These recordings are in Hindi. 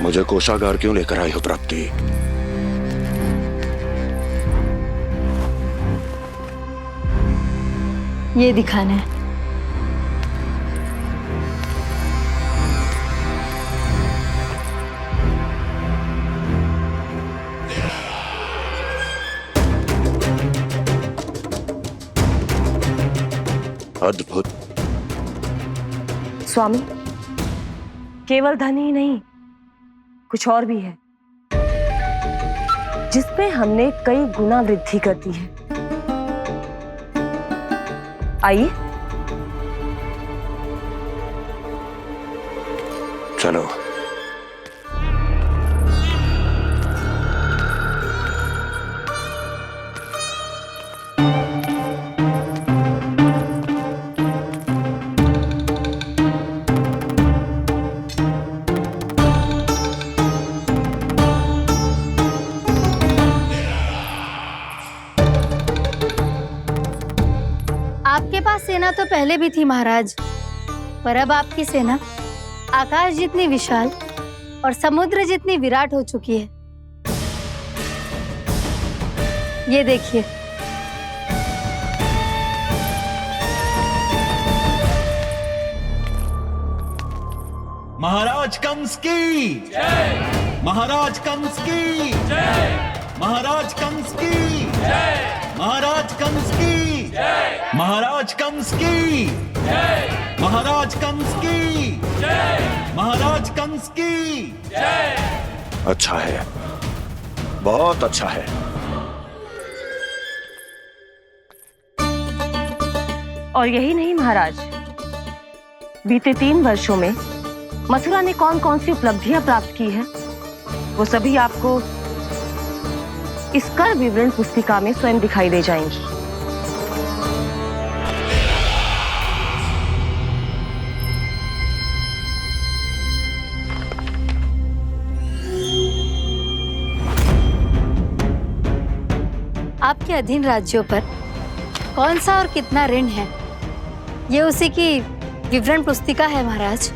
मुझे कोषागार क्यों लेकर आई हो प्राप्ति? ये दिखाना है। अद्भुत। स्वामी, केवल धन ही नहीं, कुछ और भी है जिसमें हमने कई गुना वृद्धि कर दी है। आइए। चलो। आपके पास सेना तो पहले भी थी महाराज, पर अब आपकी सेना आकाश जितनी विशाल और समुद्र जितनी विराट हो चुकी है। ये देखिए। महाराज कंस की जय। महाराज कंस की जय। महाराज कंस की जय। महाराज कंस की जय। महाराज कंस की जय। महाराज कंस की जय। महाराज कंस की जय। अच्छा है, बहुत अच्छा है। और यही नहीं महाराज, बीते 3 वर्षों में मथुरा ने कौन कौन सी उपलब्धियां प्राप्त की है, वो सभी आपको इस कर विवरण पुस्तिका में स्वयं दिखाई दे जाएंगी। आपके अधीन राज्यों पर कौन सा और कितना ऋण है, ये उसी की विवरण पुस्तिका है महाराज।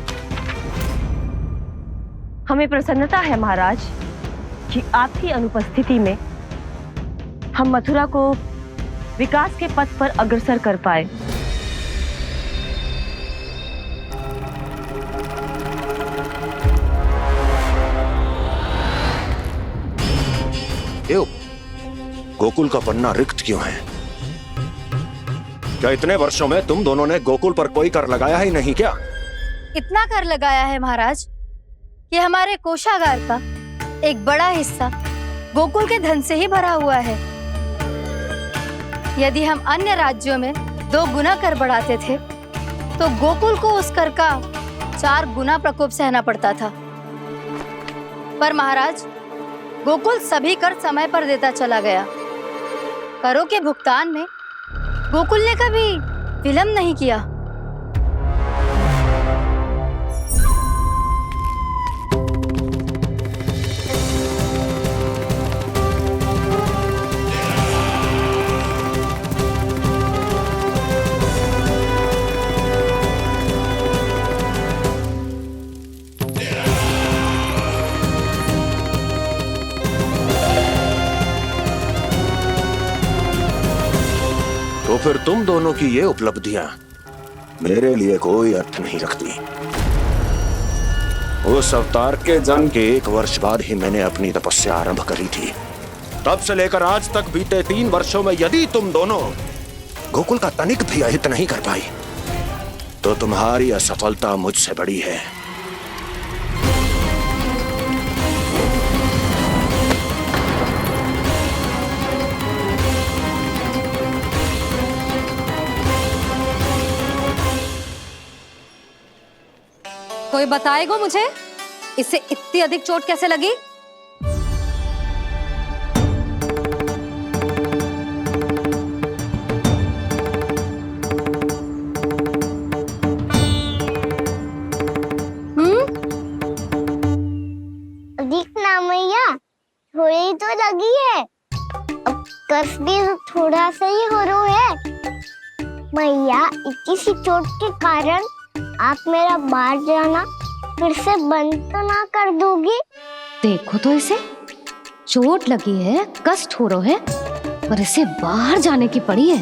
हमें प्रसन्नता है महाराज कि आपकी अनुपस्थिति में हम मथुरा को विकास के पथ पर अग्रसर कर पाए। क्यों? गोकुल का पन्ना रिक्त क्यों है? क्या इतने वर्षों में तुम दोनों ने गोकुल पर कोई कर लगाया ही नहीं क्या? इतना कर लगाया है महाराज कि हमारे कोषागार का एक बड़ा हिस्सा गोकुल के धन से ही भरा हुआ है। यदि हम अन्य राज्यों में 2 गुना कर बढ़ाते थे तो गोकुल को उस कर का 4 गुना प्रकोप सहना पड़ता था। पर महाराज, गोकुल सभी कर समय पर देता चला गया। करों के भुगतान में गोकुल ने कभी विलंब नहीं किया। तो फिर तुम दोनों की ये उपलब्धियां मेरे लिए कोई अर्थ नहीं रखती। उस अवतार के जन्म के 1 वर्ष बाद ही मैंने अपनी तपस्या आरंभ करी थी। तब से लेकर आज तक बीते 3 वर्षों में यदि तुम दोनों गोकुल का तनिक भी अहित नहीं कर पाई तो तुम्हारी असफलता मुझसे बड़ी है। कोई बताएगा मुझे इसे इतनी अधिक चोट कैसे लगी? अधिक ना मैया, थोड़ी तो लगी है। अब कस भी थोड़ा सा ही हो रहा है। मैया, इतनी सी चोट के कारण आप मेरा बाहर जाना फिर से बंद तो ना कर दोगी? देखो तो इसे, चोट लगी है, कष्ट हो रहा है, पर इसे बाहर जाने की पड़ी है।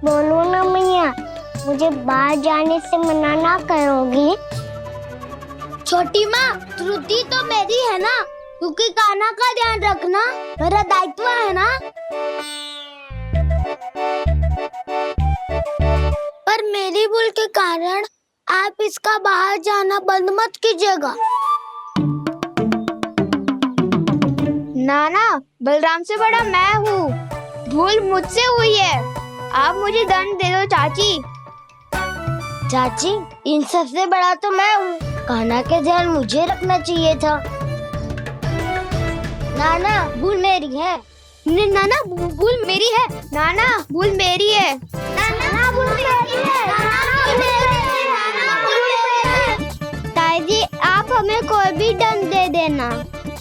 बोलो ना मैया, मुझे बाहर जाने से मना ना करोगी? छोटी माँ, त्रुटि तो मेरी है ना, क्योंकि कान्हा का ध्यान रखना मेरा दायित्व है ना। पर मेरी भूल के कारण आप इसका बाहर जाना बंद मत कीजिएगा। नाना, बलराम से बड़ा मैं हूँ, भूल मुझसे हुई है, आप मुझे दंड दे दो चाची। चाची, इन सबसे बड़ा तो मैं हूँ, कान्हा के ध्यान मुझे रखना चाहिए था। नाना, भूल मेरी है। नाना, भूल मेरी है। नाना, भूल मेरी है। नाना, भूल मेरी है। ताई जी, आप हमें कोई भी दंड दे देना,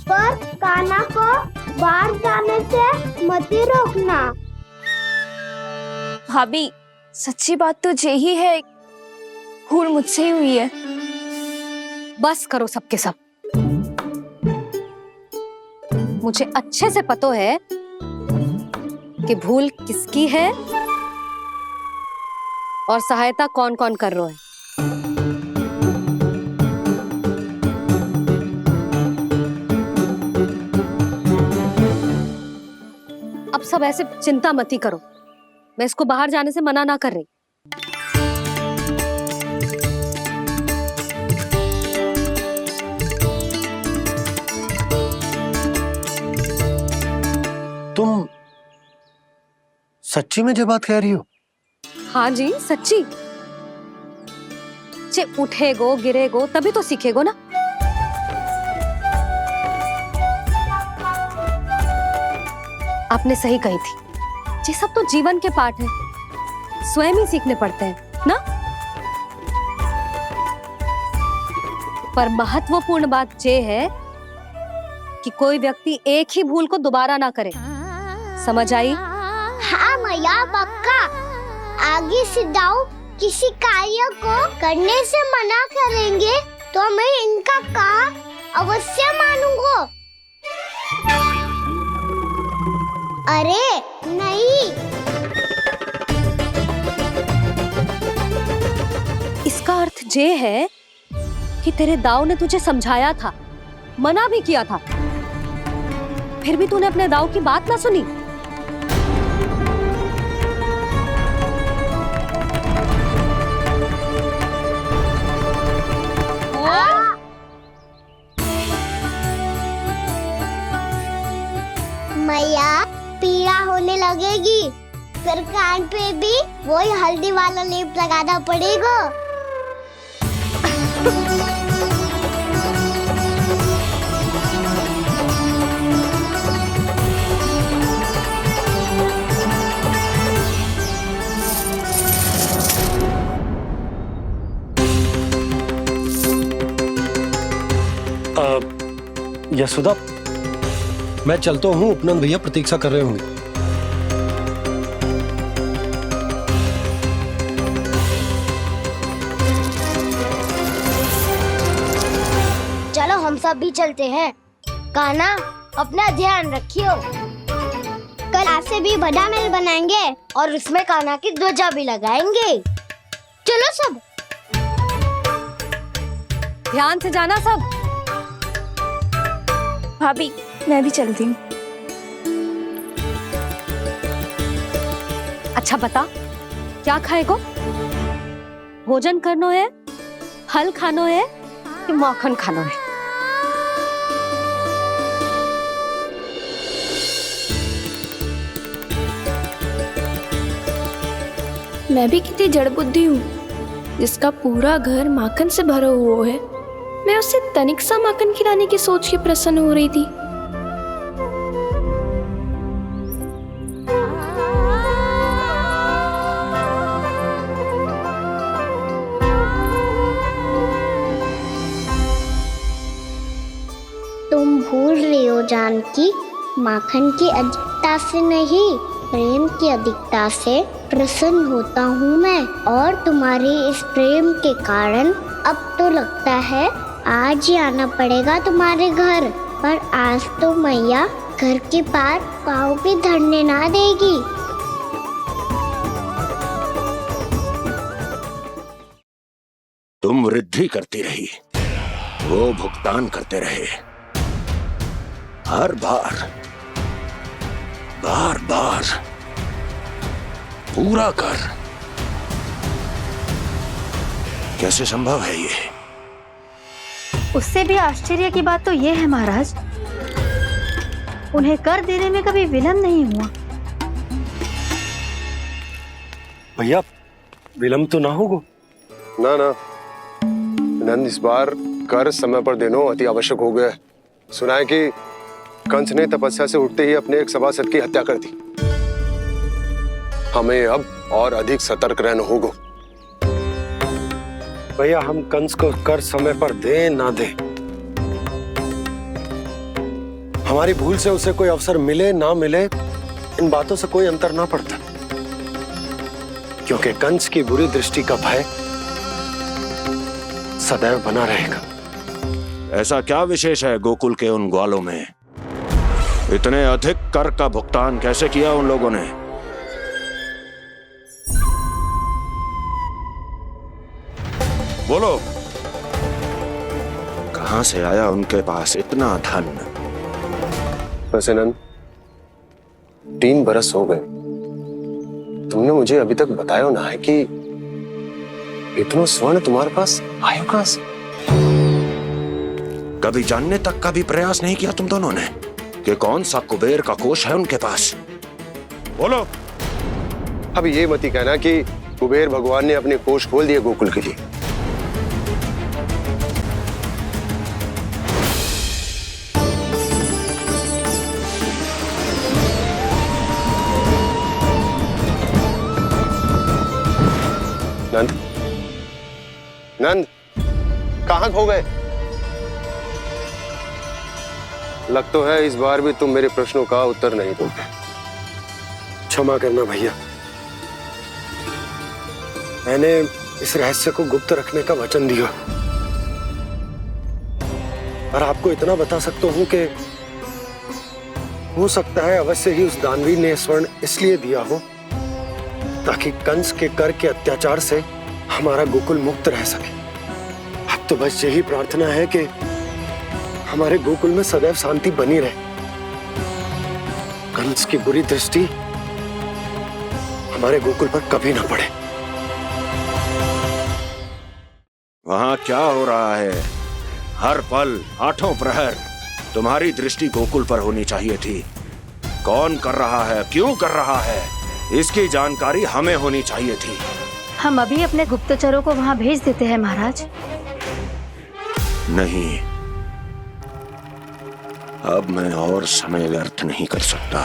पर कान्हा को बाहर जाने से मत ही रोकना। भाभी, सच्ची बात तो यही है, भूल मुझसे ही हुई है। बस करो सबके सब। मुझे अच्छे से पता है कि भूल किसकी है और सहायता कौन कौन कर रहा है। अब सब ऐसे चिंता मत ही करो, मैं इसको बाहर जाने से मना ना कर रही। तुम सच्ची में जो बात कह रही हो? हाँ जी, सच्ची। जे उठेगो गिरेगो तभी तो सीखेगो ना। आपने सही कही थी, ये सब तो जीवन के पाठ है, स्वयं ही सीखने पड़ते हैं ना। पर महत्वपूर्ण बात ये है कि कोई व्यक्ति एक ही भूल को दोबारा ना करे, समझ आई? हाँ मैया, पक्का। आगे से दाऊ किसी कार्य को करने से मना करेंगे तो मैं इनका कहा अवश्य मानूंगा। अरे नहीं, इसका अर्थ ये है कि तेरे दाऊ ने तुझे समझाया था, मना भी किया था, फिर भी तूने अपने दाऊ की बात ना सुनी। मैया, पीड़ा होने लगेगी, फिर कान पे भी वही हल्दी वाला लेप लगाना पड़ेगा। यशोदा, मैं चलता हूँ, उपनंद भैया प्रतीक्षा कर रहे होंगे। चलो हम सब भी चलते हैं। कान्हा, अपना ध्यान रखियो। कल ऐसे भी बड़ा महल बनाएंगे और उसमें कान्हा की ध्वजा भी लगाएंगे। चलो सब। ध्यान से जाना सब। भाभी, मैं भी चलती हूँ। अच्छा बता, क्या खाएगो? भोजन करनो है, फल खानो है कि माखन खानो है? मैं भी कितनी जड़ बुद्धि हूँ, जिसका पूरा घर माखन से भरा हुआ है। मैं उससे तनिक सा माखन खिलाने की सोच के प्रसन्न हो रही थी। तुम भूल रही हो जानकी, माखन की अधिकता से नहीं, प्रेम की अधिकता से प्रसन्न होता हूँ मैं, और तुम्हारे इस प्रेम के कारण अब तो लगता है आज ही आना पड़ेगा तुम्हारे घर। पर आज तो मैया घर के पार पाँव भी धरने ना देगी। तुम वृद्धि करती रही, वो भुगतान करते रहे। हर बार बार बार पूरा कर। कैसे संभव है ये? उससे भी आश्चर्य की बात तो ये है महाराज, उन्हें कर देने में कभी विलंब नहीं हुआ। भैया विलंब तो ना होगा? ना ना नंद, इस बार कर समय पर देना अति आवश्यक हो गया है। सुना है कि कंस ने तपस्या से उठते ही अपने एक सभासद की हत्या कर दी। हमें अब और अधिक सतर्क रहना होगा। भैया हम कंस को कर समय पर दे ना दे, हमारी भूल से उसे कोई अवसर मिले ना मिले, इन बातों से कोई अंतर ना पड़ता, क्योंकि कंस की बुरी दृष्टि का भय सदैव बना रहेगा। ऐसा क्या विशेष है गोकुल के उन ग्वालों में? इतने अधिक कर का भुगतान कैसे किया उन लोगों ने? बोलो, कहां से आया उनके पास इतना धन? वैसे नंद, 3 बरस हो गए, तुमने मुझे अभी तक बताया ना है कि इतना स्वर्ण तुम्हारे पास आयो कहां से? कभी जानने तक का भी प्रयास नहीं किया तुम दोनों ने कि कौन सा कुबेर का कोष है उनके पास? बोलो। अब ये मत ही कहना कि कुबेर भगवान ने अपने कोष खोल दिए गोकुल के लिए। नंद, नंद, कहां खो गए? लग तो है इस बार भी तुम मेरे प्रश्नों का उत्तर नहीं दोगे। क्षमा करना भैया, मैंने इस रहस्य को गुप्त रखने का वचन दिया, पर आपको इतना बता सकता हूं कि हो सकता है अवश्य ही उस दानवी ने स्वर्ण इसलिए दिया हो ताकि कंस के कर के अत्याचार से हमारा गोकुल मुक्त रह सके। अब तो बस यही प्रार्थना है कि हमारे गोकुल में सदैव शांति बनी रहे, कंस की बुरी दृष्टि हमारे गोकुल पर कभी ना पड़े। वहां क्या हो रहा है? हर पल, आठों प्रहर तुम्हारी दृष्टि गोकुल पर होनी चाहिए थी। कौन कर रहा है, क्यों कर रहा है, इसकी जानकारी हमें होनी चाहिए थी। हम अभी अपने गुप्तचरों को वहां भेज देते हैं महाराज। नहीं, अब मैं और समय व्यर्थ नहीं कर सकता,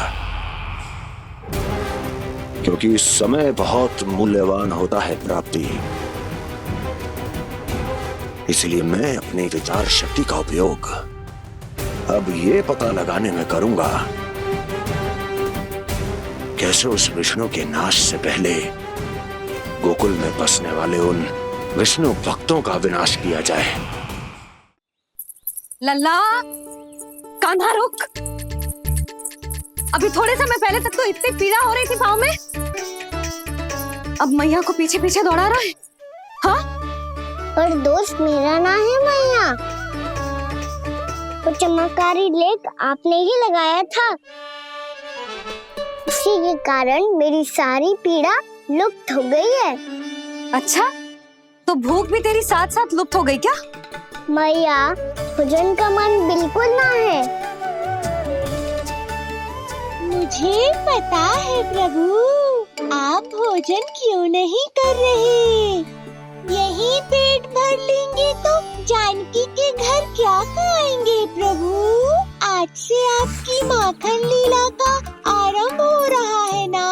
क्योंकि समय बहुत मूल्यवान होता है प्राप्ति। इसलिए मैं अपनी विचार शक्ति का उपयोग अब ये पता लगाने में करूंगा कैसे उस विष्णु के नाश से पहले गोकुल में बसने वाले उन विष्णु भक्तों का विनाश किया जाए। लल्ला, कान्हा रुक। अभी थोड़े समय पहले तक तो इतनी पीड़ा हो रही थी पाँव में, अब मैया को पीछे पीछे दौड़ा रहा है। हाँ? पर दोस्त मेरा ना है मैया, वो चमत्कारी लेख आपने ही लगाया था, इसी के कारण मेरी सारी पीड़ा लुप्त हो गई है। अच्छा, तो भूख भी तेरी साथ साथ लुप्त हो गई क्या? मैया, भोजन का मन बिल्कुल ना है। मुझे पता है प्रभु, आप भोजन क्यों नहीं कर रहे। यही पेट भर लेंगे तो जानकी के घर क्या खाएंगे प्रभु। आज से आपकी माखन लीला का आरंभ हो रहा है ना।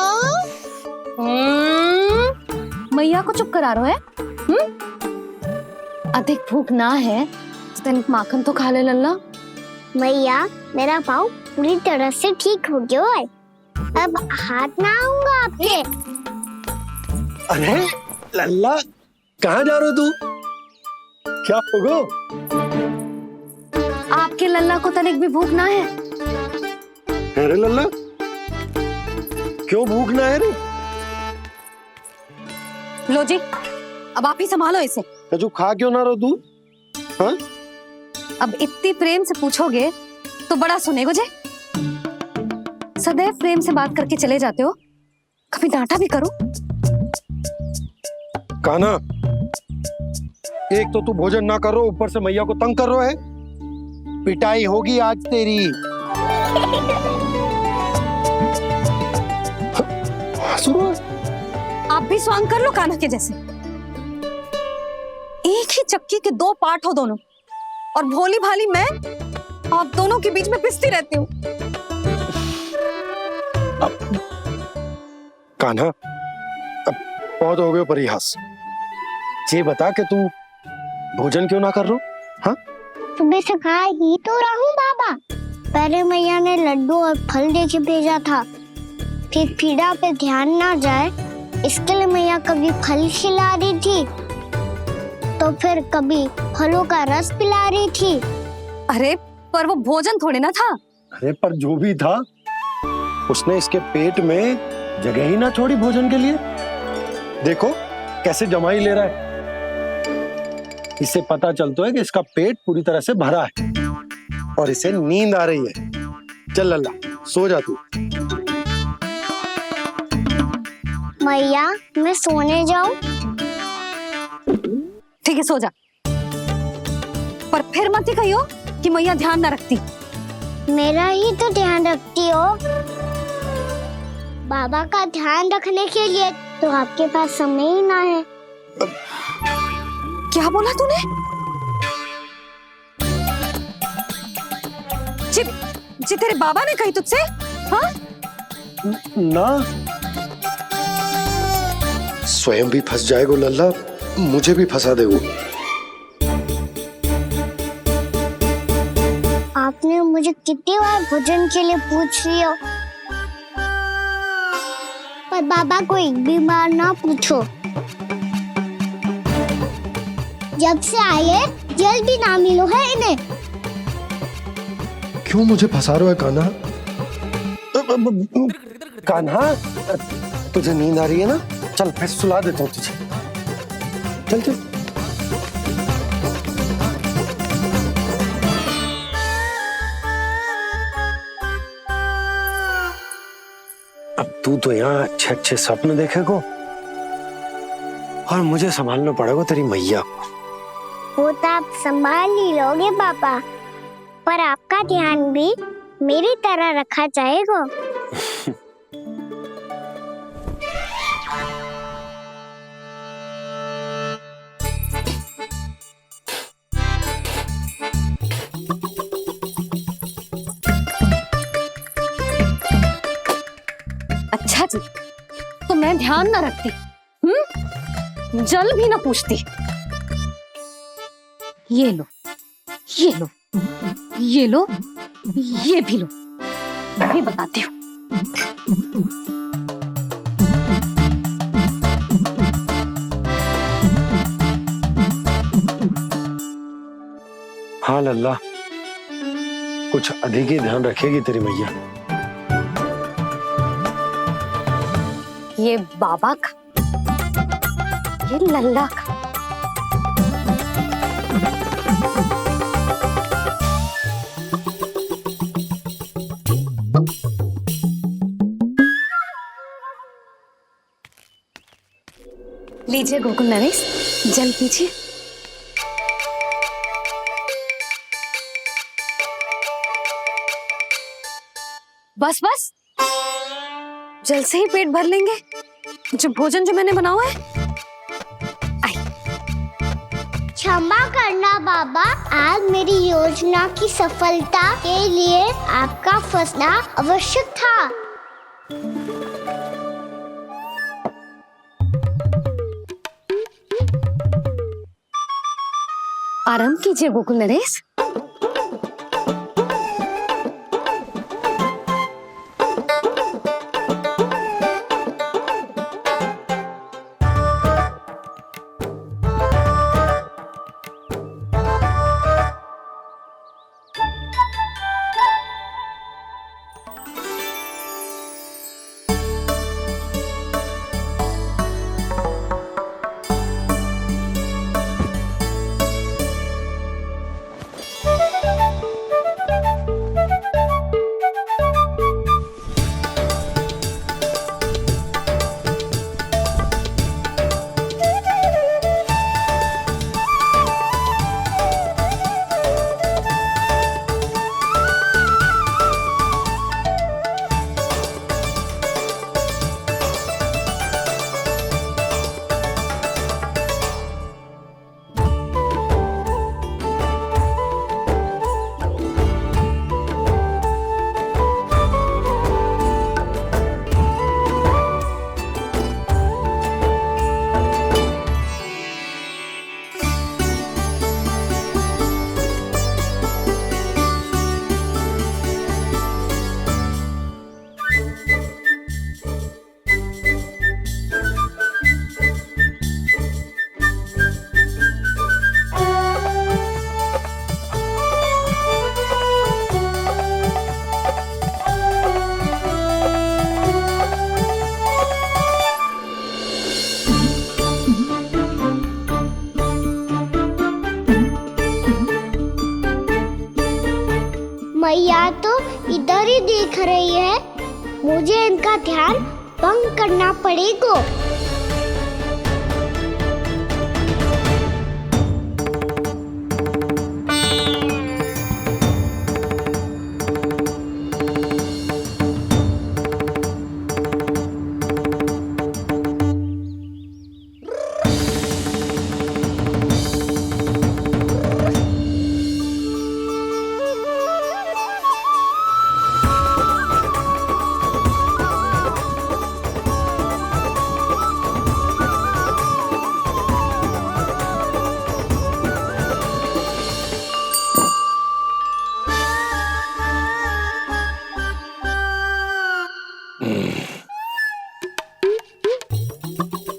मैया को चुप करा रहे है? अधिक भूख ना है, तनिक माखन तो खा ले लल्ला। मैया, मेरा पाँव पूरी तरह से ठीक हो गया है, अब हाथ ना आऊंगा आपके। अरे लल्ला, कहाँ जा रहे हो तू? क्या होगो? आपके लल्ला को तनिक भी भूख ना है? अरे लल्ला, क्यों भूख ना है रे? लो जी, अब आप ही संभालो इसे। तू खा क्यों ना रहो तू? हाँ? अब इतनी प्रेम से पूछोगे तो बड़ा सुनेगो जे। सदैव प्रेम से बात करके चले जाते हो, कभी डांटा भी करो। कान्हा, एक तो तू भोजन ना करो, ऊपर से मैया को तंग कर रहा है। पिटाई होगी आज तेरी। आप भी स्वांग कर लो कान्हा के जैसे। एक ही चक्की के दो पार्ट हो दोनों, और भोली भाली मैं आप दोनों के बीच में पिसती रहती हूँ। कान्हा, अब बहुत हो गए परिहास। ये बता कि तू भोजन क्यों ना कर रो? हाँ? सुबह से खा ही तो रहा हूँ बाबा। पहले मैया ने लड्डू और फल दे के भेजा था, फिर पीड़ा पे ध्यान ना जाए इसके लिए मैया कभी फल खिला रही थी, तो फिर कभी फलों का रस पिला रही थी। अरे पर वो भोजन थोड़े ना था। अरे पर जो भी था, उसने इसके पेट में जगह ही ना छोड़ी भोजन के लिए। देखो कैसे जमाई ले रहा है। इससे पता चलता है कि इसका पेट पूरी तरह से भरा है और इसे नींद आ रही है। चल लल्ला, सो जा तू। मैया, मैं सोने जाऊं? ठीक है, सो जा। पर फिर मत ही कहियो कि मैया ध्यान ना रखती। मेरा ही तो ध्यान रखती हो। बाबा का ध्यान रखने के लिए तो आपके पास समय ही ना है। क्या बोला तूने? जी तेरे बाबा ने कही तुझसे? हाँ? ना, स्वयं भी फंस जाएगो लल्ला, मुझे भी फंसा देगो। आपने मुझे कितनी बार भोजन के लिए पूछ लिया, पर बाबा को एक भी बार ना पूछो। जब से आए जल भी ना मिलो है इन्हें। क्यों मुझे फंसा रहा है कान्हा? कान्हा, तुझे नींद आ रही है ना? चल मैं सुला देता हूँ तुझे। चल चल। अब तू तो यहाँ अच्छे अच्छे सपने देखेगो और मुझे संभालना पड़ेगा तेरी मैया को। वो तो आप संभाल ही लोगे पापा, पर आपका ध्यान भी मेरी तरह रखा जाएगा। अच्छा जी, तो मैं ध्यान ना रखती, जल भी ना पूछती। ये लो, ये लो, ये लो, ये भी लो, मैं भी बताती हूँ। हाँ लल्ला, कुछ अधिक ही ध्यान रखेगी तेरी मैया। ये बाबा का, ये लल्ला का। लीजिए गोकुल नरेश, जल पीजिए। बस बस, जल से ही पेट भर लेंगे। जो भोजन जो मैंने बनाया है। क्षमा करना बाबा, आज मेरी योजना की सफलता के लिए आपका फंसना आवश्यक था। आराम कीजिए गोकुल नरेश। मैया तो इधर ही देख रही है। मुझे इनका ध्यान भंग करना पड़ेगा।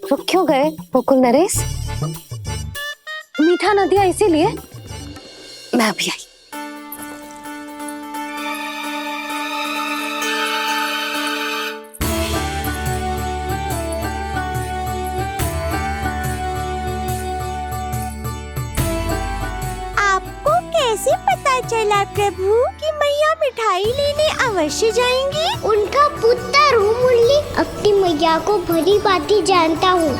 रुक क्यों गए गोकुल नरेश? मीठा न दिया इसीलिए मैं अभी आई। आपको कैसे पता चला प्रभु कि मैया मिठाई लेने अवश्य जाएंगी? उनका पुत्र हूँ मुरली, अपनी मैया को भली भांति जानता हूँ।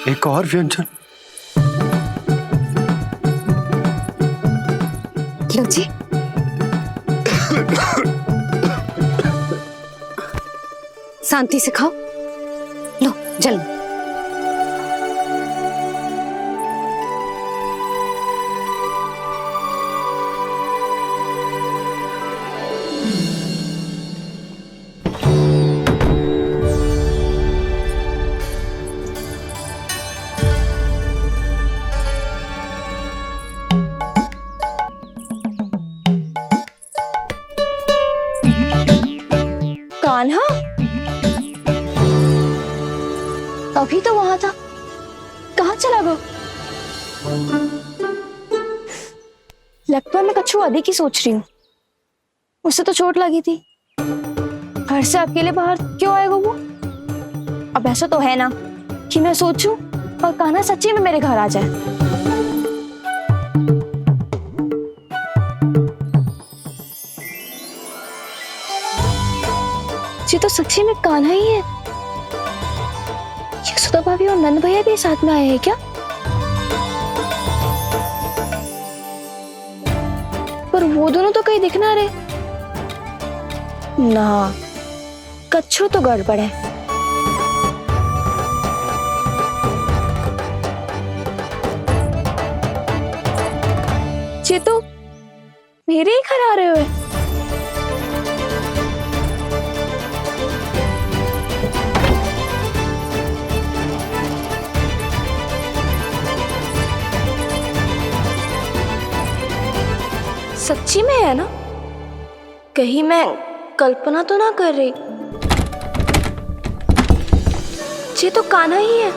एक और व्यंजन। लो जी। शांति से खाओ। लो जल। कान्हा अभी तो वहां था, कहाँ चला गया? लगता है मैं कछु अधिक ही सोच रही हूँ। उसे तो चोट लगी थी, घर से अकेले बाहर क्यों आएगा वो? अब ऐसा तो है ना कि मैं सोचूं और कान्हा सच्ची में मेरे घर आ जाए। ये तो सच्ची में कान्हा ही है। यशोदा भाभी और नंद भैया भी साथ में आए हैं क्या? पर वो दोनों तो कहीं दिख ना रहे। ना, कच्छू तो गड़बड़ है। ये तो मेरे ही घर आ रहे हो। सच्ची में है ना? कहीं मैं कल्पना तो ना कर रही? ये तो कान्हा ही है।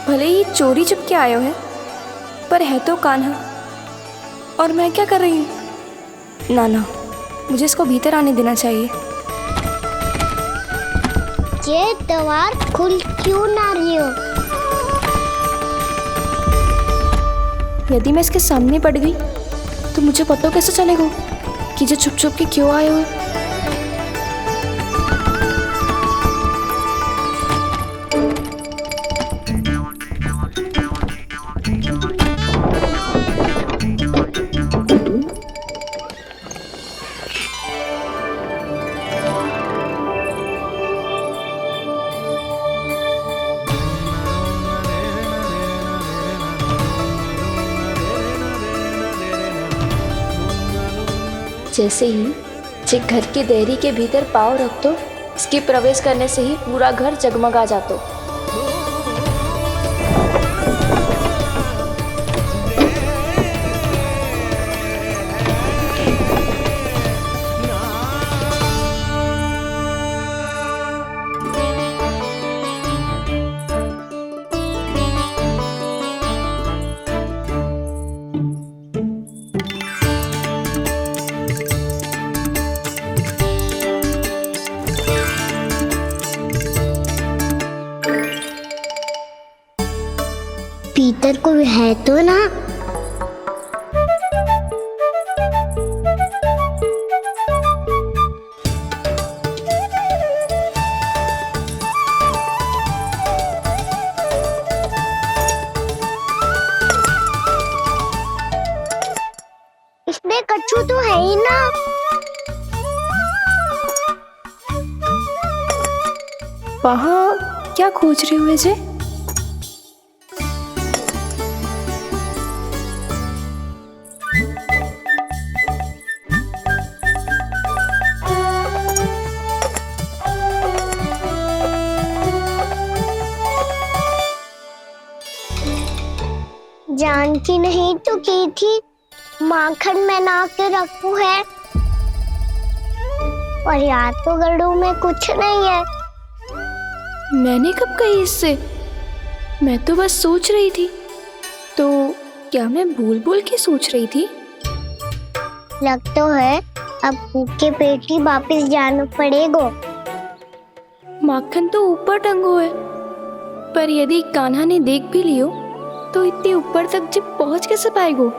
भले ही चोरी चुपके आए हो है, पर है तो कान्हा। और मैं क्या कर रही हूँ? ना ना, मुझे इसको भीतर आने देना चाहिए। ये द्वार खुल क्यों ना रही हो? यदि मैं इसके सामने पड़ गई तो मुझे पता कैसे चलेगा कि जो छुप छुप के क्यों आए हुए? जैसे ही जे घर की देहरी के भीतर पाँव रख दो, इसके प्रवेश करने से ही पूरा घर जगमगा जातो। भीतर कोई है तो ना? इसमें कच्छू तो है ही ना। वहाँ क्या खोज रहे हुए जे? जानकी नहीं तो की थी माखन में ना के रखू है, और याद तो गड्ढू में कुछ नहीं है। मैंने कब कही इससे? मैं तो बस सोच रही थी। तो क्या मैं भूल भूल के सोच रही थी? लग तो है अब भूखे पेट ही वापिस जाना पड़ेगा। माखन तो ऊपर टंगो है, पर यदि कान्हा ने देख भी लियो तो इतने ऊपर तक जब पहुंच कैसे पाएगो?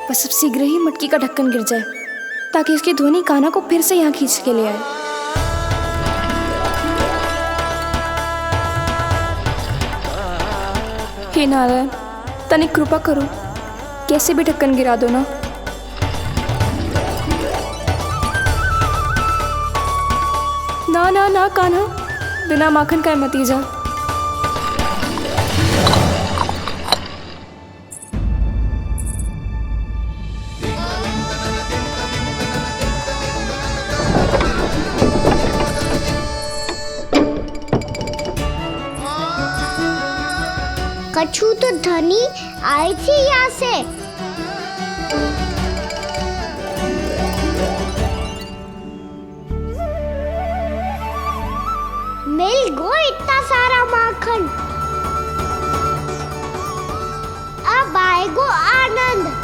बस अब शीघ्र ही मटकी का ढक्कन गिर जाए ताकि उसकी ध्वनि कान्हा को फिर से यहाँ खींच के ले आए। हे नारायण, तनिक कृपा करो, कैसे भी ढक्कन गिरा दो ना। ना ना ना कान्हा, बिना माखन का मत ही जा। कच्छू तो धनी आई थी यहाँ से। मिल गो इतना सारा माखन, अब आएगो आनंद।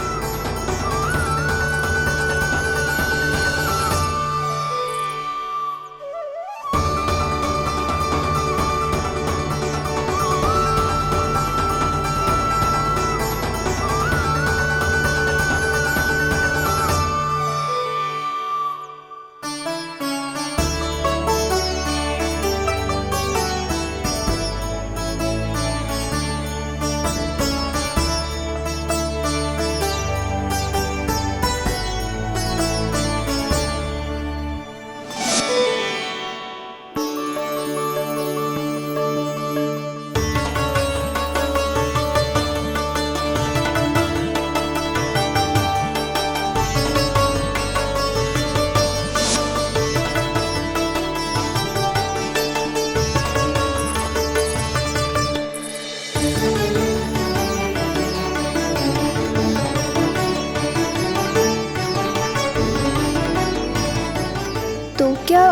तो क्या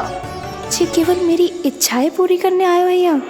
ये केवल मेरी इच्छाएं पूरी करने आए हो यहाँ?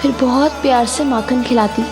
फिर बहुत प्यार से माखन खिलाती।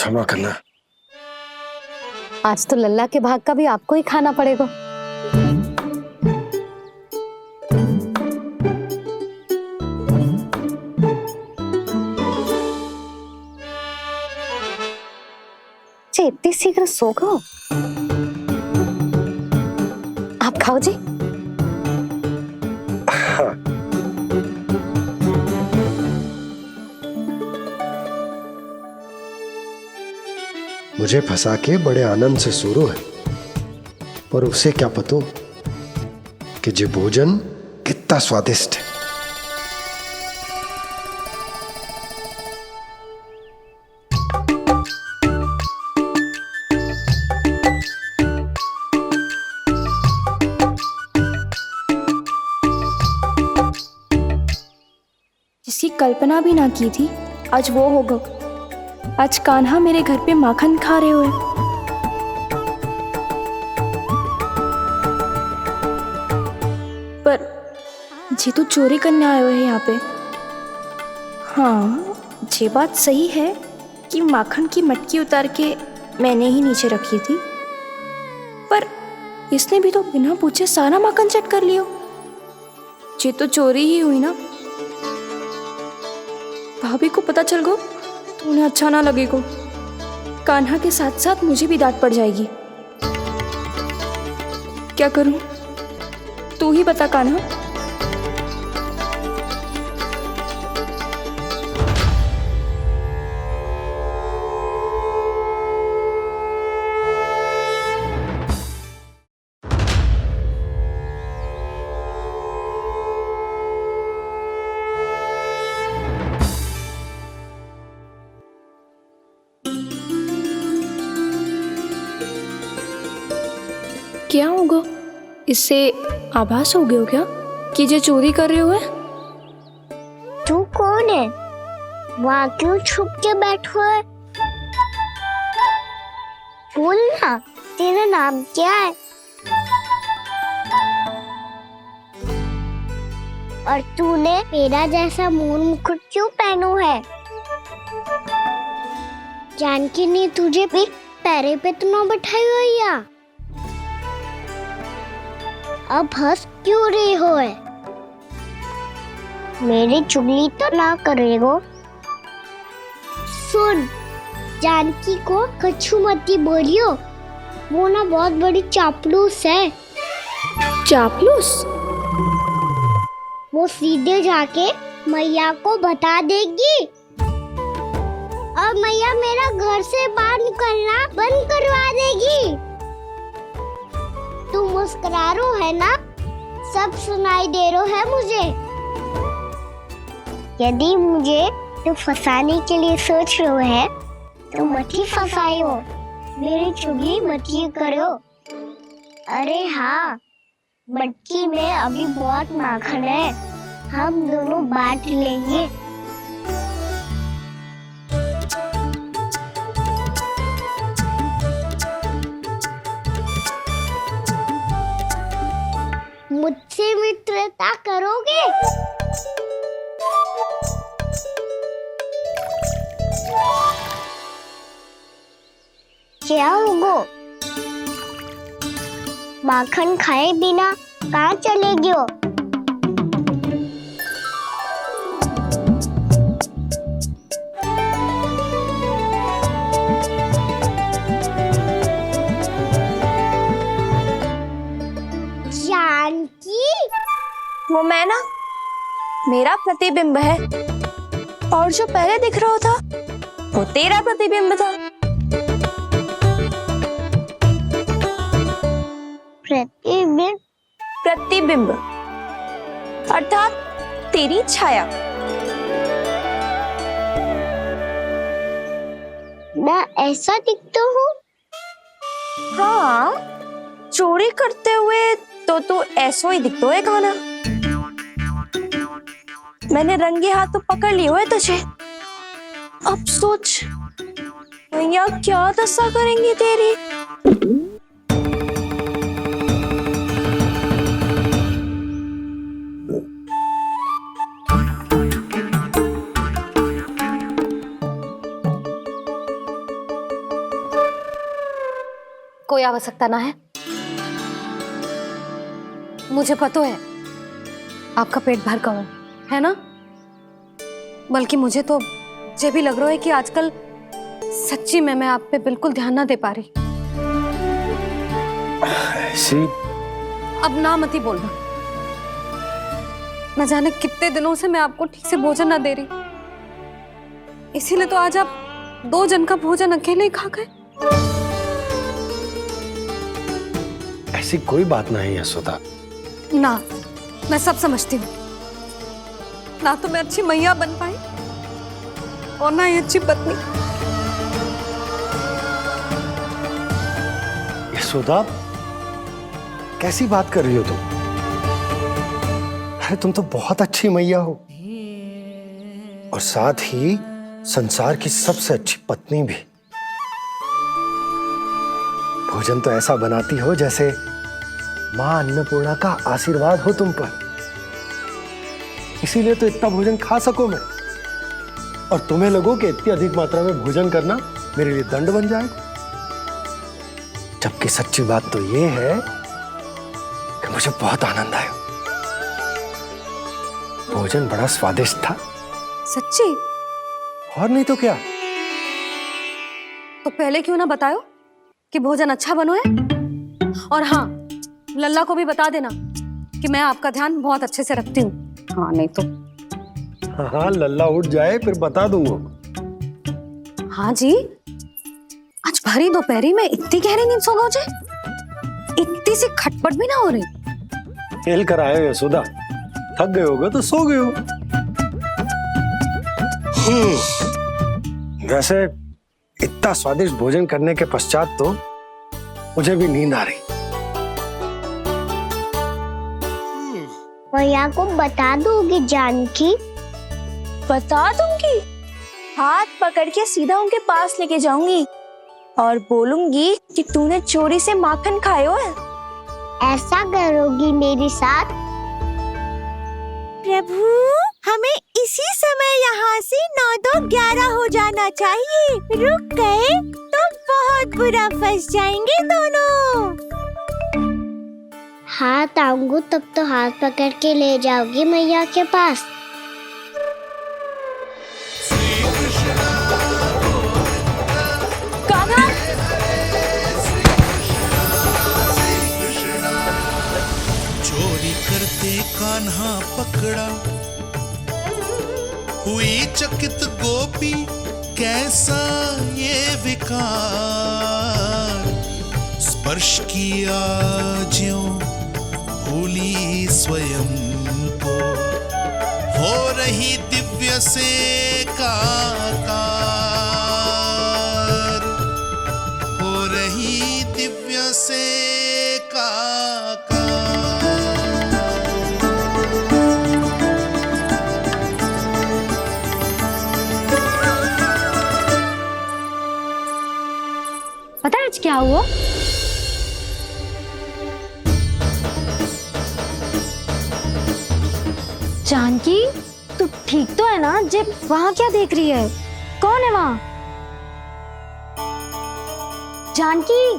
क्षमा करना। आज तो लल्ला के भाग का भी आपको ही खाना पड़ेगा। इतनी शीघ्र सो गो? आप खाओ जी। हाँ। मुझे फंसा के बड़े आनंद से सो रहा है, पर उसे क्या पता कि ये भोजन कितना स्वादिष्ट है। जिसकी कल्पना भी ना की थी, आज वो होगा। आज कान्हा मेरे घर पे माखन खा रहे हुए। पर जी तो चोरी करने आए हुए हैं यहाँ पे। हाँ, ये बात सही है कि माखन की मटकी उतार के मैंने ही नीचे रखी थी, पर इसने भी तो बिना पूछे सारा माखन चट कर लियो। ये तो चोरी ही हुई ना। भाभी को पता चल गो तो उन्हें अच्छा ना लगेगा। कान्हा के साथ साथ मुझे भी डांट पड़ जाएगी। क्या करूं? तू ही बता कान्हा। क्या होगा? इससे आभास हो गया हो क्या कि ये चोरी कर रहे हुए? तू कौन है? वहाँ क्यों छुप के बैठो है? बोल ना, तेरा नाम क्या है? और तूने मेरा जैसा मोर मुकुट क्यों पहनो है? जानकी ने तुझे भी पैरे पे तो ना बैठाई हुई है। अब हंस क्यों रही हो है? मेरी चुगली तो ना करेगो। सुन, जानकी को कछु मती बोलियो, वो ना बहुत बड़ी चापलूस है। चापलूस? वो सीधे जाके मैया को बता देगी और मैया मेरा घर से बाहर निकलना बंद करवा देगी। तू मुस्कुरा रो है ना? सब सुनाई दे रो है मुझे। यदि मुझे तू फंसाने के लिए सोच रो है तो मत ही फंसायो, मेरी चुगली मत ही करो। अरे हाँ, मटकी में अभी बहुत माखन है, हम दोनों बांट लेंगे। मुझसे मित्रता करोगे? क्या होगो? माखन खाए बिना कहाँ चलेगी हो? वो मैं ना, मेरा प्रतिबिंब है, और जो पहले दिख रहा था वो तेरा प्रतिबिंब था। प्रतिबिंब? प्रतिबिंब अर्थात तेरी छाया। मैं ऐसा दिखता हूँ? हाँ, चोरी करते हुए तो तू ऐसा ही दिखता है कान्हा। मैंने रंगे हाथ तो पकड़ लिए हुए तुझे। अब सोच भैया क्या दशा करेंगी तेरी। कोई आवश्यकता ना है। मुझे पता है आपका पेट भर गया है ना, बल्कि मुझे तो ये भी लग रहा है कि आजकल सच्ची में मैं आप पे बिल्कुल ध्यान ना दे पा रही। ऐसी अब ना मत ही बोलना। न जाने कितने दिनों से मैं आपको ठीक से भोजन ना दे रही, इसीलिए तो आज आप 2 जन का भोजन अकेले ही खा गए। ऐसी कोई बात नहीं यशोदा। ना, मैं सब समझती हूँ। ना तो मैं अच्छी मैया बन पाई और ना ही अच्छी पत्नी। यशोदा, कैसी बात कर रही हो तुम? अरे तुम तो बहुत अच्छी मैया हो और साथ ही संसार की सबसे अच्छी पत्नी भी। भोजन तो ऐसा बनाती हो जैसे मां अन्नपूर्णा का आशीर्वाद हो तुम पर। इसीलिए तो इतना भोजन खा सको मैं, और तुम्हें लगो कि इतनी अधिक मात्रा में भोजन करना मेरे लिए दंड बन जाएगा। जबकि सच्ची बात तो ये है कि मुझे बहुत आनंद आया। भोजन बड़ा स्वादिष्ट था। सच्ची? और नहीं तो क्या। तो पहले क्यों ना बताओ कि भोजन अच्छा बनो है। और हाँ, लल्ला को भी बता देना कि मैं आपका ध्यान बहुत अच्छे से रखती हूँ। हाँ नहीं तो। हाँ, लल्ला उठ जाए फिर बता दूंगा। हाँ जी, आज भरी दोपहरी में इतनी गहरी नींद सो गए मुझे, इतनी सी खटपट भी ना हो रही। खेल कर आए हो यशोदा, थक गए होगे तो सो गए हो। वैसे इतना स्वादिष्ट भोजन करने के पश्चात तो मुझे भी नींद आ रही। मैया को बता दोगी जानकी? बता दूंगी। हाथ पकड़ के सीधा उनके पास लेके जाऊंगी और बोलूंगी कि तूने चोरी से माखन खायो है। ऐसा करोगी मेरे साथ? प्रभु, हमें इसी समय यहाँ से 9-2-11 हो जाना चाहिए। रुक गए तो बहुत बुरा फंस जाएंगे दोनों। हाथ आऊंगी तब तो हाथ पकड़ के ले जाओगी मैया के पास। चोरी करते कान्हा पकड़ा, हुई चकित गोपी कैसा ये विकार। स्पर्श किया ज्यों भूली स्वयं को, हो रही दिव्य से काकार, हो रही दिव्य से काकार। पता है आज क्या हुआ? जानकी, तू ठीक तो है ना? जे वहां क्या देख रही है? कौन है वहां? जानकी,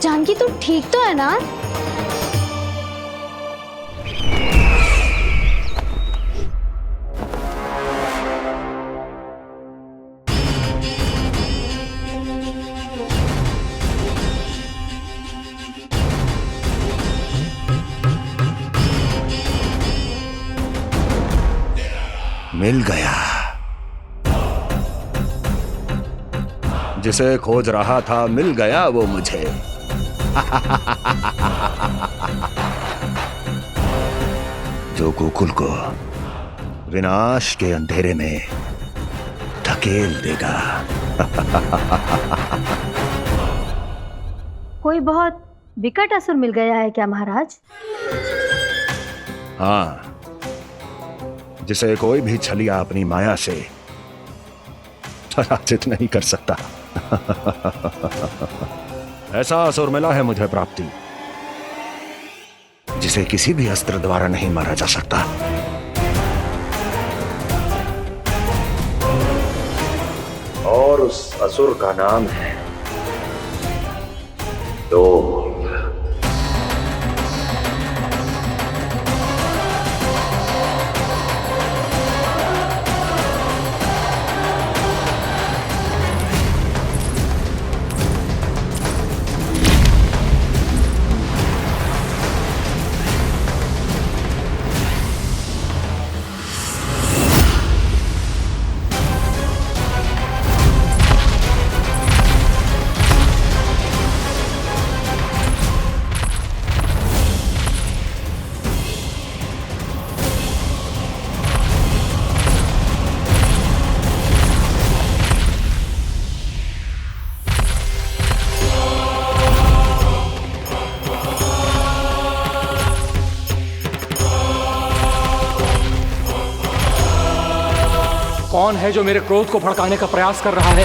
जानकी तू ठीक तो है ना? मिल गया। जिसे खोज रहा था मिल गया वो मुझे। जो गोकुल को विनाश के अंधेरे में धकेल देगा। कोई बहुत विकट असुर मिल गया है क्या महाराज? हाँ, जिसे कोई भी छलिया अपनी माया से पराजित नहीं कर सकता। ऐसा असुर मिला है मुझे प्राप्ति, जिसे किसी भी अस्त्र द्वारा नहीं मारा जा सकता। उस असुर का नाम है लोभ। कौन है जो मेरे क्रोध को भड़काने का प्रयास कर रहा है?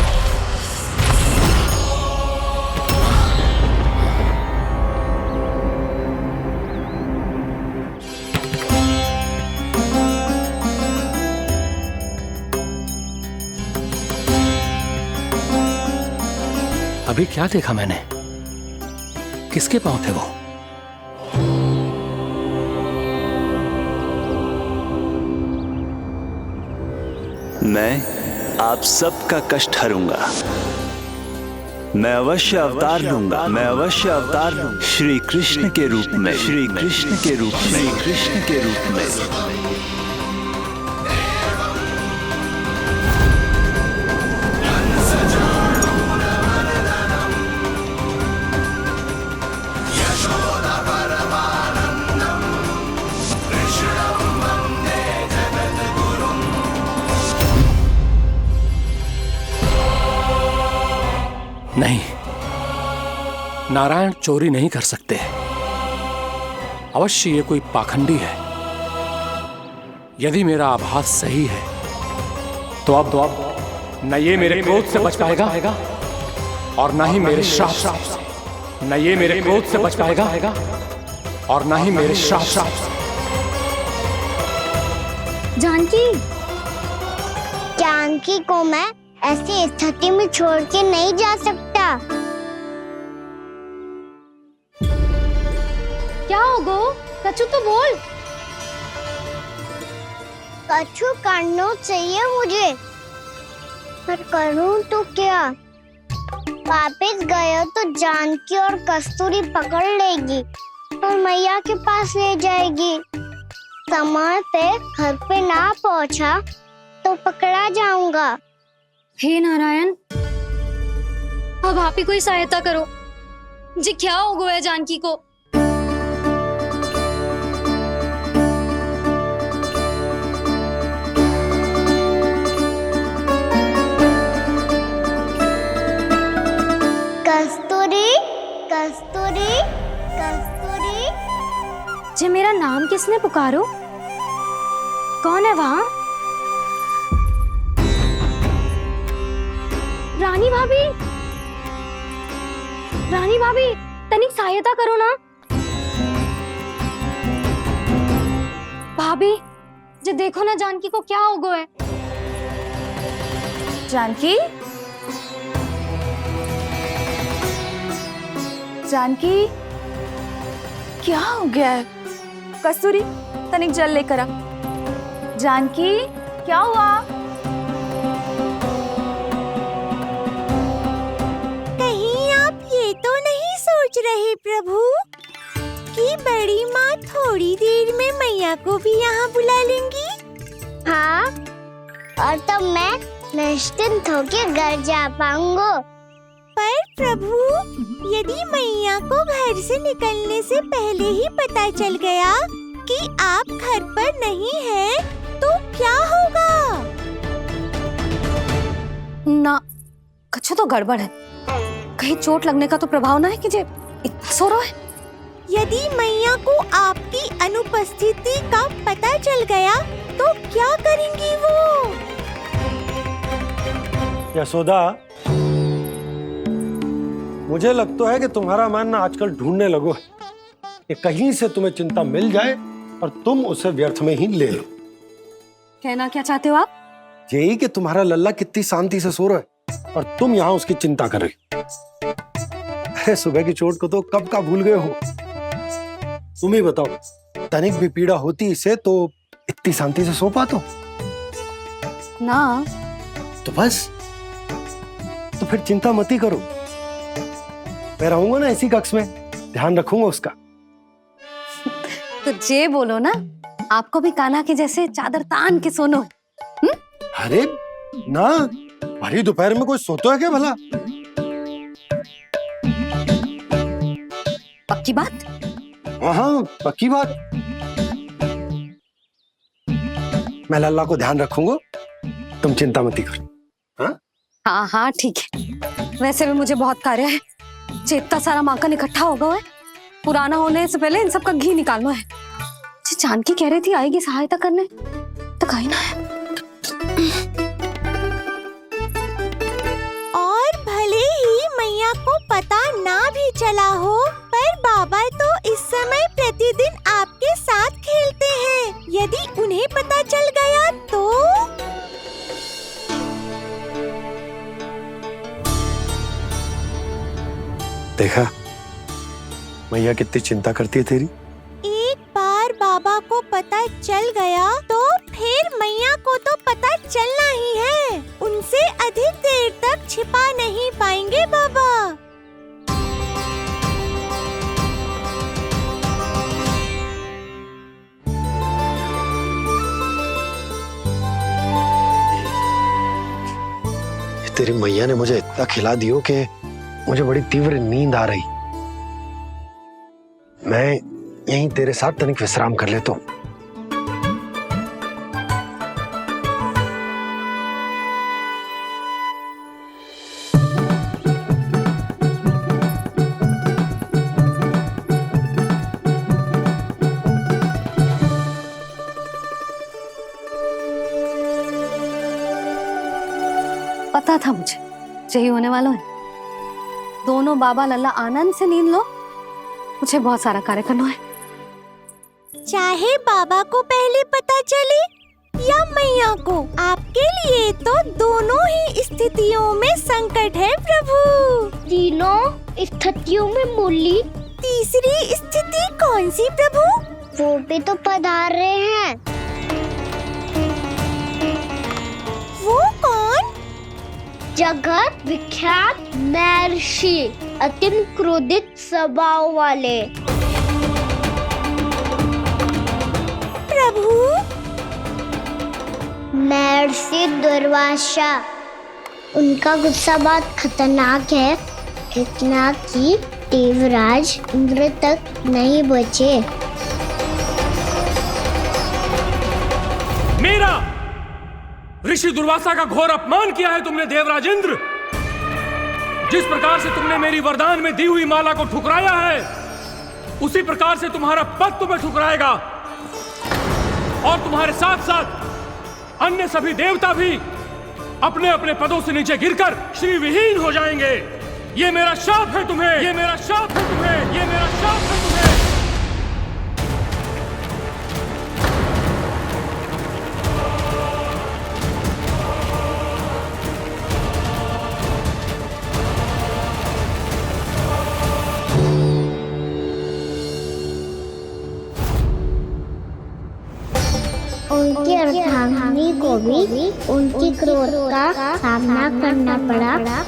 अभी क्या देखा मैंने? किसके पांव थे वो? मैं आप सबका कष्ट हरूंगा। मैं अवश्य अवतार लूंगा। मैं अवश्य अवतार लूंगा श्री कृष्ण के रूप में। श्री कृष्ण के रूप में। श्री कृष्ण के रूप में। नहीं, नारायण चोरी नहीं कर सकते। अवश्य ये कोई पाखंडी है। यदि मेरा आभास सही है तो अब न ये मेरे क्रोध से बच पाएगा और न ही मेरे श्राप से। न ये मेरे क्रोध से बच पाएगा और न ही मेरे श्राप से। जानकी को मैं ऐसी स्थिति में छोड़ के नहीं जा सकता। क्या हो गो? कछु तो बोल। कछु करना चाहिए मुझे, पर करूं तो क्या? वापस गए तो जानकी और कस्तूरी पकड़ लेगी और मैया के पास ले जाएगी। समय पे घर पे ना पहुंचा तो पकड़ा जाऊंगा। हे नारायण, अब आप ही कोई सहायता करो। जी क्या हो गया जानकी को? कस्तूरी, कस्तूरी, कस्तूरी। जी मेरा नाम किसने पुकारो? कौन है वहाँ? रानी भाभी, रानी भाभी, तनिक सहायता करो ना। भाभी, जे देखो ना जानकी को क्या हो गया है। जानकी, जानकी, क्या हो गया है? कस्तूरी, तनिक जल लेकर आ। जानकी, क्या हुआ? तो नहीं सोच रहे प्रभु कि बड़ी माँ थोड़ी देर में मैया को भी यहाँ बुला लेंगी? हाँ, और तब मैं निश्चिंत होके घर जा पाऊंगा। पर प्रभु, यदि मैया को घर से निकलने से पहले ही पता चल गया कि आप घर पर नहीं हैं, तो क्या होगा? ना, कुछ तो गड़बड़ है। कहीं चोट लगने का तो प्रभाव ना है कि जे इतना सो रहा है। यदि मैया को आपकी अनुपस्थिति का पता चल गया तो क्या करेंगी वो? यशोदा, मुझे लगता है कि तुम्हारा मन ना आजकल ढूंढने लगो है कि कहीं से तुम्हें चिंता मिल जाए और तुम उसे व्यर्थ में ही ले लो। कहना क्या चाहते हो आप? यही कि तुम्हारा लल्ला कितनी शांति से सो रहा है, और तुम यहाँ उसकी चिंता कर रही। अरे सुबह की चोट को तो कब का भूल गए हो। तुम ही बताओ, तनिक भी पीड़ा होती इसे तो इतनी शांति से सो पाते हो ना? तो बस, तो फिर चिंता मत ही करो। मैं रहूंगा ना इसी कक्ष में, ध्यान रखूंगा उसका। तो जे बोलो ना, आपको भी कान्हा के जैसे चादर तान के सोनो। अरे ना, भरी दोपहर में कोई सोता है क्या भला? पक्की बात? हाँ, पक्की बात। मैं लल्ला को ध्यान रखूंगा, तुम चिंता मत ही करो। हाँ हाँ हाँ ठीक है। वैसे भी मुझे बहुत कार्य है। इतना सारा माखन इकट्ठा होगा है, पुराना होने से पहले इन सब का घी निकालना है। जानकी कह रही थी आएगी सहायता करने, तो कहीं ना है। और भले ही मैया को पता ना भी चला हो, पर बाबा तो इस समय प्रतिदिन आपके साथ खेलते हैं। यदि उन्हें पता चल गया तो? देखा मैया कितनी चिंता करती है तेरी। एक बार बाबा को पता चल गया तो फिर मैया को तो पता चलना ही है। उनसे अधिक देर तक छिपा नहीं पाएंगे बाबा। तेरी मैया ने मुझे इतना खिला दियो कि मुझे बड़ी तीव्र नींद आ रही। मैं यहीं तेरे साथ तनिक विश्राम कर लेता हूँ। पता था मुझे यही होने वाला है। दोनों बाबा लल्ला आनंद से नींद लो, मुझे बहुत सारा कार्य करना है। चाहे बाबा को पहले पता चले या मैया को, आपके लिए तो दोनों ही स्थितियों में संकट है प्रभु। तीनों स्थितियों में मुरली, तीसरी स्थिति कौन सी प्रभु? वो भी तो पधार रहे हैं। वो कौन? जगत विख्यात महर्षि, अत्यंत क्रोधित स्वभाव वाले। प्रभु, महर्षि दुर्वासा। उनका गुस्सा बहुत खतरनाक है, इतना कि देवराज इंद्र तक नहीं बचे। मेरा ऋषि दुर्वासा का घोर अपमान किया है तुमने देवराज इंद्र। जिस प्रकार से तुमने मेरी वरदान में दी हुई माला को ठुकराया है, उसी प्रकार से तुम्हारा पद तुम्हें ठुकराएगा, और तुम्हारे साथ साथ अन्य सभी देवता भी अपने अपने पदों से नीचे गिरकर श्री विहीन हो जाएंगे। ये मेरा शाप है तुम्हें, ये मेरा शाप है तुम्हें, ये मेरा शाप है तुम्हें। उनकी अर्धांगिनी को भी उनकी क्रोध का सामना करना पड़ा।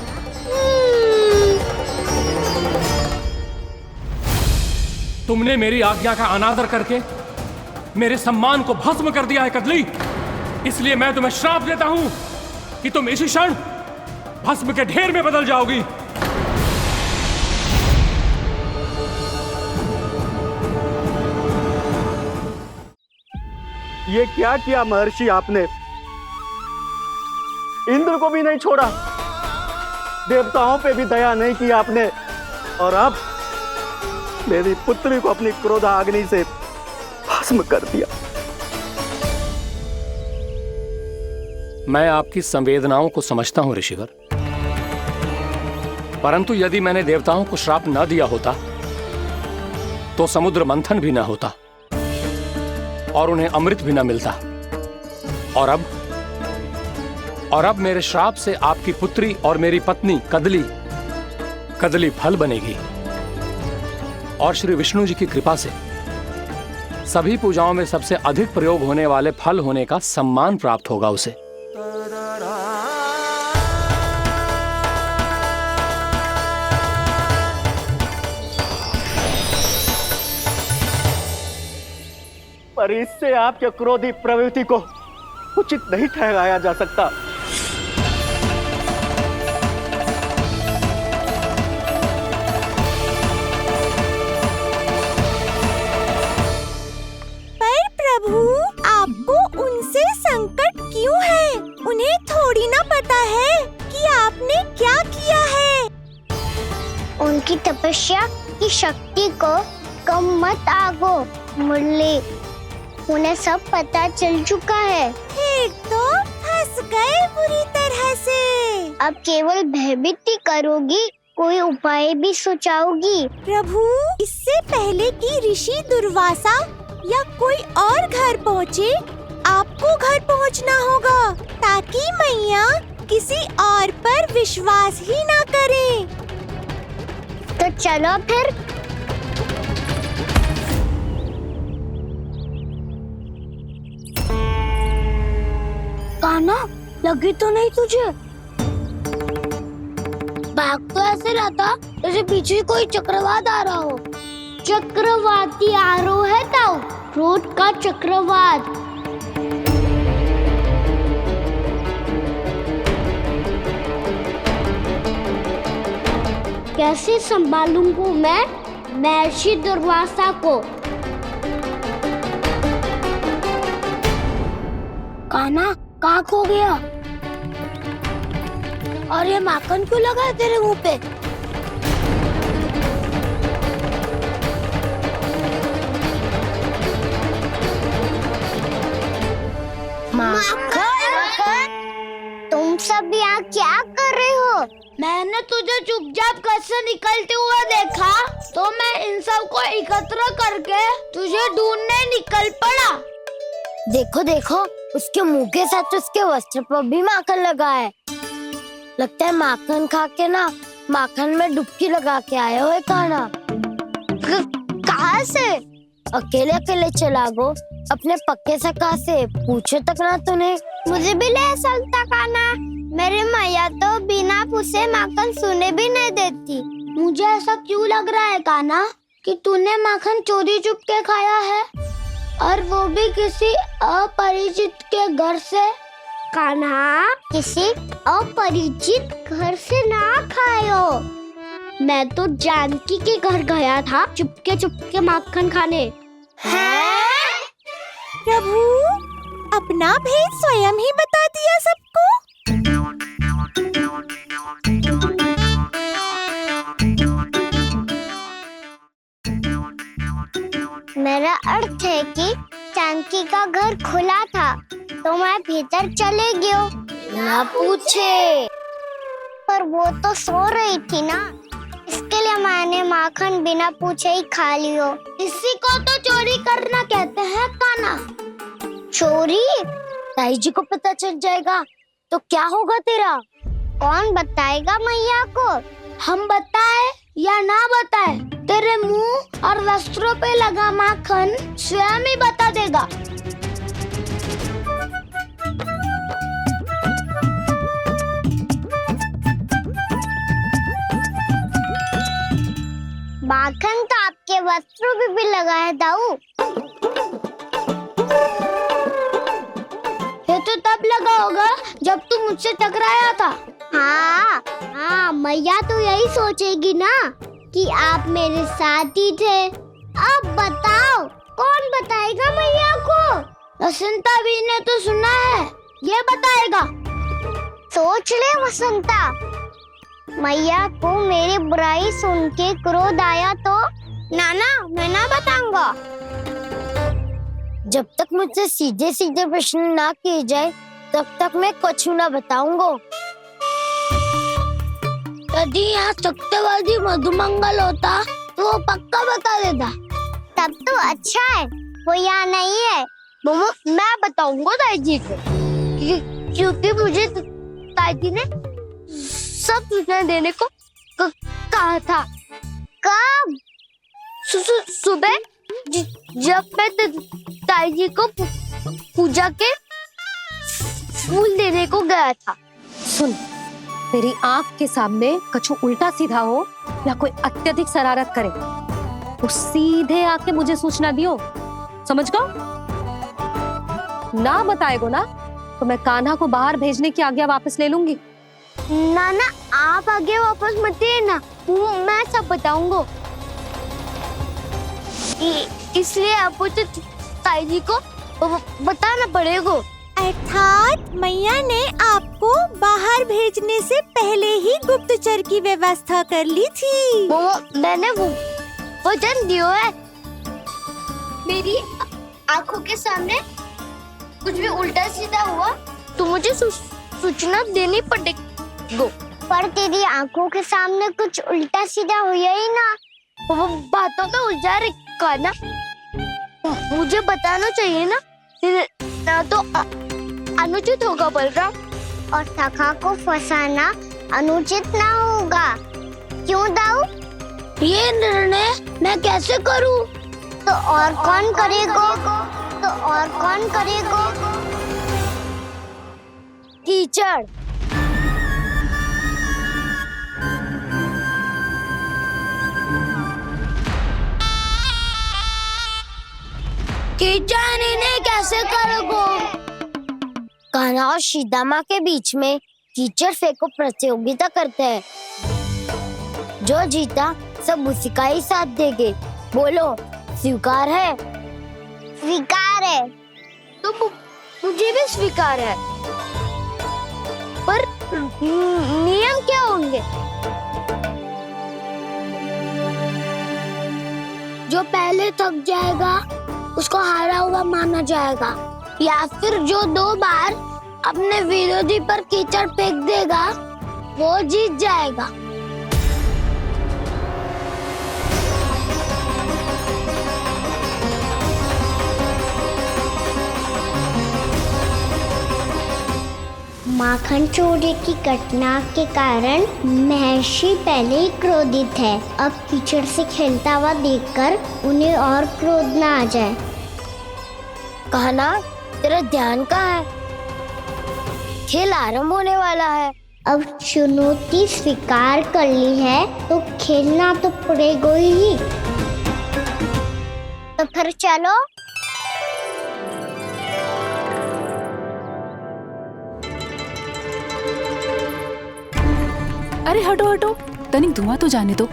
तुमने मेरी आज्ञा का अनादर करके मेरे सम्मान को भस्म कर दिया है कदली। इसलिए मैं तुम्हें श्राप देता हूं कि तुम इसी क्षण भस्म के ढेर में बदल जाओगी। ये क्या किया महर्षि आपने? इंद्र को भी नहीं छोड़ा, देवताओं पे भी दया नहीं की आपने, और अब मेरी पुत्री को अपनी क्रोधाग्नि से भस्म कर दिया। मैं आपकी संवेदनाओं को समझता हूं ऋषिवर, परंतु यदि मैंने देवताओं को श्राप न दिया होता तो समुद्र मंथन भी न होता और उन्हें अमृत भी न मिलता। और अब मेरे श्राप से आपकी पुत्री और मेरी पत्नी कदली फल बनेगी। और श्री विष्णु जी की कृपा से सभी पूजाओं में सबसे अधिक प्रयोग होने वाले फल होने का सम्मान प्राप्त होगा उसे। पर इससे आपके क्रोधी प्रवृत्ति को उचित नहीं ठहराया जा सकता। पर प्रभु, आपको उनसे संकट क्यों है? उन्हें थोड़ी ना पता है कि आपने क्या किया है। उनकी तपस्या की शक्ति को कम मत आगो मुरली, उन्हें सब पता चल चुका है। फिर तो फंस गए बुरी तरह से। अब केवल भयभीत ही करोगी, कोई उपाय भी सोचाओगी? प्रभु, इससे पहले कि ऋषि दुर्वासा या कोई और घर पहुँचे, आपको घर पहुँचना होगा ताकि मैया किसी और पर विश्वास ही ना करे। तो चलो फिर। कान्हा, लगी तो नहीं तुझे? भाग तो ऐसे रहा था जैसे पीछे कोई चक्रवात आ रहा हो। चक्रवाती आरोह है ताऊ, क्रोध का चक्रवात। कैसे संभालूंगा मैं महर्षि दुर्वासा को? कान्हा, कहाँ खो गया? और ये माखन क्यों लगा है तेरे मुंह पे? माखन? तुम सब यहाँ क्या कर रहे हो? मैंने तुझे चुपचाप घर से निकलते हुए देखा, तो मैं इन सब को एकत्र करके तुझे ढूंढने निकल पड़ा। देखो देखो, उसके मुंह के साथ उसके वस्त्र पर भी माखन लगा है। लगता है माखन खा के ना माखन में डुबकी लगा के आए हो कान्हा। कहाँ से? अकेले अकेले चला गो अपने पक्के सखा से, पूछो तक ना तूने। मुझे भी ले चलता कान्हा, मेरी मैया तो बिना पूछे माखन सुने भी नहीं देती। मुझे ऐसा क्यों लग रहा है कान्हा कि तूने माखन चोरी चुप के खाया है, और वो भी किसी अपरिचित के घर से? कान्हा, किसी अपरिचित घर से ना खायो। मैं तो जानकी के घर गया था चुपके माखन खाने। हैं? प्रभु, अपना भेद स्वयं ही बता दिया सबको। मेरा अर्थ है कि जानकी का घर खुला था तो मैं भीतर चले गयो। ना पूछे। पर वो तो सो रही थी ना, इसके लिए मैंने माखन बिना पूछे ही खा लियो। इसी को तो चोरी करना कहते हैं कान्हा। चोरी? ताई जी को पता चल जाएगा तो क्या होगा तेरा? कौन बताएगा मैया को? हम बताए या ना बताए, तेरे मुंह और वस्त्रों पे लगा माखन स्वयं ही बता देगा। माखन तो आपके वस्त्रों पे भी लगा है दाऊ। ये तो तब लगा होगा जब तू मुझसे टकराया था। हाँ, मैया तो यही सोचेगी ना कि आप मेरे साथ ही थे। अब बताओ, कौन बताएगा मैया को? वसंता भी ने तो सुना है, ये बताएगा। सोच ले वसंता, मैया को मेरी बुराई सुन के क्रोध आया तो? नाना, मैं ना बताऊंगा। जब तक मुझसे सीधे सीधे प्रश्न ना किए जाए तब तक मैं कुछ ना बताऊंगा। यदि यहाँ सत्यवादी मधुमंगल होता तो वो पक्का बता देता। तब तो अच्छा है वो यहाँ नहीं है। मैं बताऊंगा दाई जी को, क्योंकि मुझे ताई जी ने सब सूचना देने को कहा था। कब? सुबह जब मैं ताई जी को पूजा के फूल देने को गया था। सुन, तेरी आंख के सामने कछु उल्टा सीधा हो या कोई अत्यधिक शरारत करे तो सीधे आके मुझे सूचना दियो, समझ गो? ना बताएगो ना तो मैं कान्हा को बाहर भेजने की आज्ञा वापस ले लूंगी। नाना आप आगे वापस मत देना, मैं सब बताऊंगा। इसलिए आपको तो ताई जी को बताना पड़ेगा। अर्थात मैया ने आपको बाहर भेजने से पहले ही गुप्तचर की व्यवस्था कर ली थी। वो मैंने वचन दिया है। मेरी आंखों के सामने कुछ भी उल्टा सीधा हुआ तो मुझे सूचना देनी पड़ेगी। पर तेरी आंखों के सामने कुछ उल्टा सीधा हुआ ही ना। वो बातों में उलझा रखा ना, मुझे बताना चाहिए ना तो अनुचित होगा बलराम। और सखा को फंसाना अनुचित ना होगा, क्यों दाऊ? ये निर्णय मैं कैसे करूं? तो और कौन करेगा? कीचड़। कीचड़ इन्हें कैसे करोगे? कान्हा और सीता माँ के बीच में कीचड़ फेंको प्रतियोगिता करते हैं। जो जीता सब उसी का ही साथ देंगे। बोलो स्वीकार है? स्वीकार है। तो मुझे भी स्वीकार है, पर नियम क्या होंगे? जो पहले थक जाएगा उसको हारा हुआ माना जाएगा, या फिर जो 2 बार अपने विरोधी पर कीचड़ फेंक देगा वो जीत जाएगा। माखन चोरी की घटना के कारण महर्षि पहले ही क्रोधित है। अब कीचड़ से खेलता हुआ देखकर उन्हें और क्रोध ना आ जाए। कान्हा तेरा ध्यान कहाँ है? खेल आरंभ होने वाला है। अब चुनौती स्वीकार कर ली है तो खेलना तो पड़ेगा ही। तो फिर चलो। अरे हटो हटो, तनिक धुआं तो जाने दो।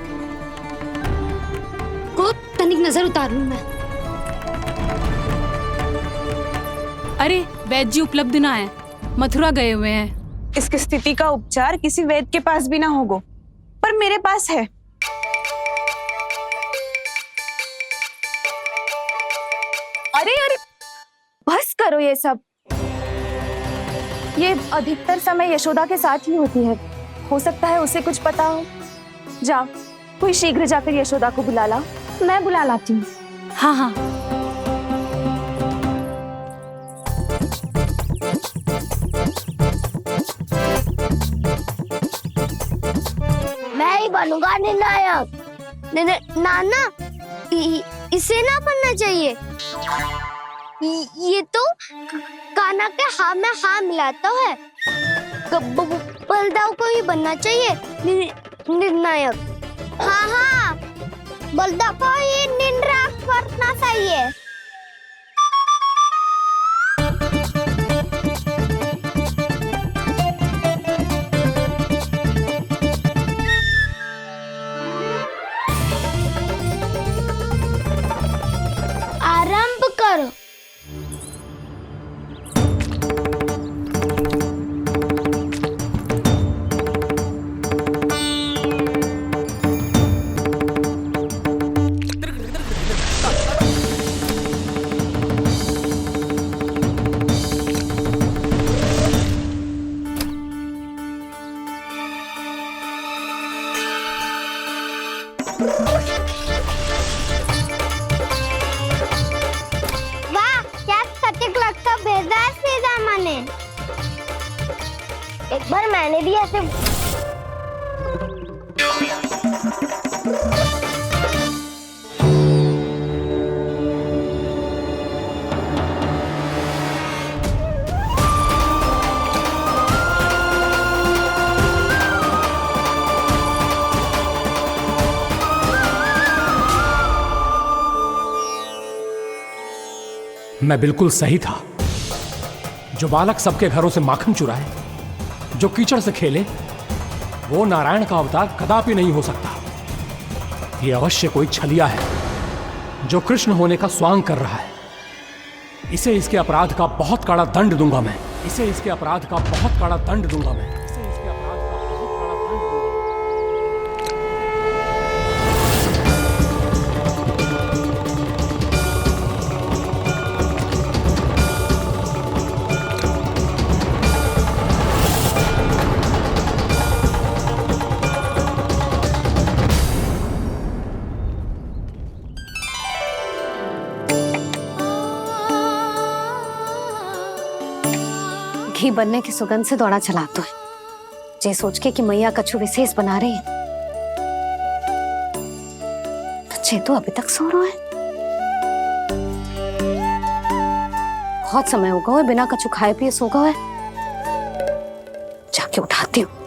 तनिक नजर उतार लूं मैं। अरे वैद्य जी उपलब्ध ना है, मथुरा गए हुए हैं। इसकी स्थिति का उपचार किसी वैद्य के पास भी ना होगा, पर मेरे पास है। अरे अरे बस करो ये सब। ये अधिकतर समय यशोदा के साथ ही होती है। हो सकता है उसे कुछ पता हो। जा, कोई शीघ्र जाकर यशोदा को बुला ला। मैं बुला लाती हूँ। हाँ हाँ। मैं ही बनूंगा निर्णायक। नाना इसे ना बनना चाहिए। ये तो कान्हा के हाँ में हाँ मिलाता है। बलदाव को ही बनना चाहिए निर्णायक। हाँ हाँ, बलदाव को ही निर्णायक बनना चाहिए। आरंभ करो। एक बार मैंने भी ऐसे मैं बिल्कुल सही था। जो बालक सबके घरों से माखन चुराए, जो कीचड़ से खेले, वो नारायण का अवतार कदापि नहीं हो सकता। ये अवश्य कोई छलिया है जो कृष्ण होने का स्वांग कर रहा है। इसे इसके अपराध का बहुत कड़ा दंड दूंगा मैं। इसे इसके अपराध का बहुत कड़ा दंड दूंगा मैं। इसे इसके अपराध का बहुत कड़ा दंड दूंगा। घी बनने की सुगंध से दौड़ा चला तो है, जे सोच के कि मैया कछु विशेष बना रही है, तो चे तो अभी तक सो रहा है। बहुत समय हो गया है बिना कछु खाए पिए सो गया है। जाके उठाती हूँ।